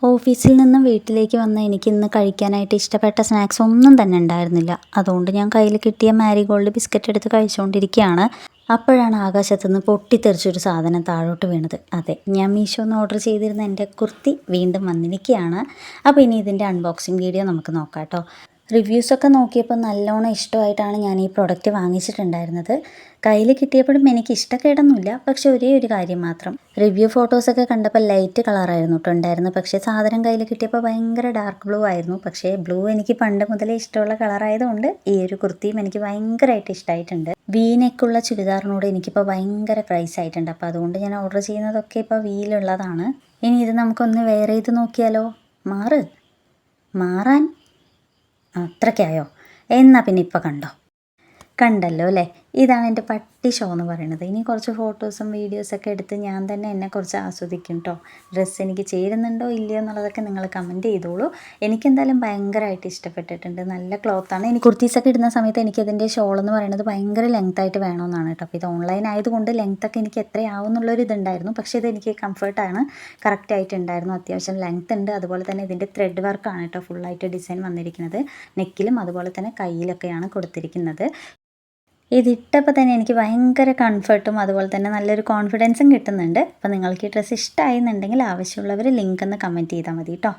ഓഫീസിൽ നിന്നും വീട്ടിലേക്ക് വന്ന് എനിക്കിന്ന് കഴിക്കാനായിട്ട് ഇഷ്ടപ്പെട്ട സ്നാക്സ് ഒന്നും തന്നെ ഉണ്ടായിരുന്നില്ല. അതുകൊണ്ട് ഞാൻ കയ്യിൽ കിട്ടിയ മാരിഗോൾഡ് ബിസ്ക്കറ്റ് എടുത്ത് കഴിച്ചുകൊണ്ടിരിക്കുകയാണ്. അപ്പോഴാണ് ആകാശത്തുനിന്ന് പൊട്ടിത്തെറിച്ചൊരു സാധനം താഴോട്ട് വീണത്. അതെ, ഞാൻ മീഷോന്ന് ഓർഡർ ചെയ്തിരുന്ന എൻ്റെ കുർത്തി വീണ്ടും വന്നിരിക്കുകയാണ്. അപ്പോൾ ഇനി ഇതിൻ്റെ അൺബോക്സിങ് വീഡിയോ നമുക്ക് നോക്കാം കേട്ടോ. റിവ്യൂസൊക്കെ നോക്കിയപ്പോൾ നല്ലോണം ഇഷ്ടമായിട്ടാണ് ഞാൻ ഈ പ്രൊഡക്റ്റ് വാങ്ങിച്ചിട്ടുണ്ടായിരുന്നത്. കയ്യിൽ കിട്ടിയപ്പോഴും എനിക്ക് ഇഷ്ടക്കേടൊന്നുമില്ല. പക്ഷെ ഒരേ ഒരു കാര്യം മാത്രം, റിവ്യൂ ഫോട്ടോസൊക്കെ കണ്ടപ്പോൾ ലൈറ്റ് കളറായിരുന്നു ഉണ്ടായിരുന്നത്. പക്ഷേ സാധനം കയ്യിൽ കിട്ടിയപ്പോൾ ഭയങ്കര ഡാർക്ക് ബ്ലൂ ആയിരുന്നു. പക്ഷേ ബ്ലൂ എനിക്ക് പണ്ട് മുതലേ ഇഷ്ടമുള്ള കളറായതുകൊണ്ട് ഈ ഒരു കുർത്തിയും എനിക്ക് ഭയങ്കരമായിട്ട് ഇഷ്ടമായിട്ടുണ്ട്. വീനെക്കുള്ള ചുരിദാറിനോട് എനിക്കിപ്പോൾ ഭയങ്കര ക്രൈസ് ആയിട്ടുണ്ട്. അപ്പോൾ അതുകൊണ്ട് ഞാൻ ഓർഡർ ചെയ്യുന്നതൊക്കെ ഇപ്പോൾ വീലുള്ളതാണ്. ഇനി ഇത് നമുക്കൊന്ന് വെയർ ചെയ്ത് നോക്കിയാലോ? മാറാൻ അത്രയ്ക്കായോ? എന്നാൽ പിന്നെ ഇപ്പോൾ കണ്ടല്ലോ അല്ലേ? ഇതാണ് എൻ്റെ പട്ടി ഷോ എന്ന് പറയുന്നത്. ഇനി കുറച്ച് ഫോട്ടോസും വീഡിയോസൊക്കെ എടുത്ത് ഞാൻ തന്നെ എന്നെ കുറച്ച് ആസ്വദിക്കും കേട്ടോ. ഡ്രസ്സ് എനിക്ക് ചേരുന്നുണ്ടോ ഇല്ലയോ എന്നുള്ളതൊക്കെ നിങ്ങൾ കമൻറ്റ് ചെയ്തോളൂ. എനിക്കെന്തായാലും ഭയങ്കരമായിട്ട് ഇഷ്ടപ്പെട്ടിട്ടുണ്ട്. നല്ല ക്ലോത്താണ്. എനിക്ക് കുർത്തീസൊക്കെ ഇടുന്ന സമയത്ത് എനിക്കതിൻ്റെ ഷോൾ എന്ന് പറയുന്നത് ഭയങ്കര ലെങ്ത്തായിട്ട് വേണമെന്നാണ് കേട്ടോ. അപ്പോൾ ഇത് ഓൺലൈൻ ആയതുകൊണ്ട് ലെങ്ത്തൊക്കെ എനിക്ക് എത്രയാവും എന്നുള്ളൊരു ഇതുണ്ടായിരുന്നു. പക്ഷേ ഇത് എനിക്ക് കംഫർട്ടാണ്, കറക്റ്റായിട്ടുണ്ടായിരുന്നു. അത്യാവശ്യം ലെങ്ത് ഉണ്ട്. അതുപോലെ തന്നെ ഇതിൻ്റെ ത്രെഡ് വർക്കാണ് കേട്ടോ ഫുള്ളായിട്ട് ഡിസൈൻ വന്നിരിക്കുന്നത്. നെക്കിലും അതുപോലെ തന്നെ കയ്യിലൊക്കെയാണ് കൊടുത്തിരിക്കുന്നത്. ഇതിട്ടപ്പോൾ തന്നെ എനിക്ക് ഭയങ്കര കംഫർട്ടും അതുപോലെ തന്നെ നല്ലൊരു കോൺഫിഡൻസും കിട്ടുന്നുണ്ട്. അപ്പോൾ നിങ്ങൾക്ക് ഈ ഡ്രസ്സ് ഇഷ്ടമായി എന്നുണ്ടെങ്കിൽ ആവശ്യമുള്ളവർ ലിങ്ക് ഒന്ന് കമൻറ്റ് ചെയ്താൽ മതി കേട്ടോ.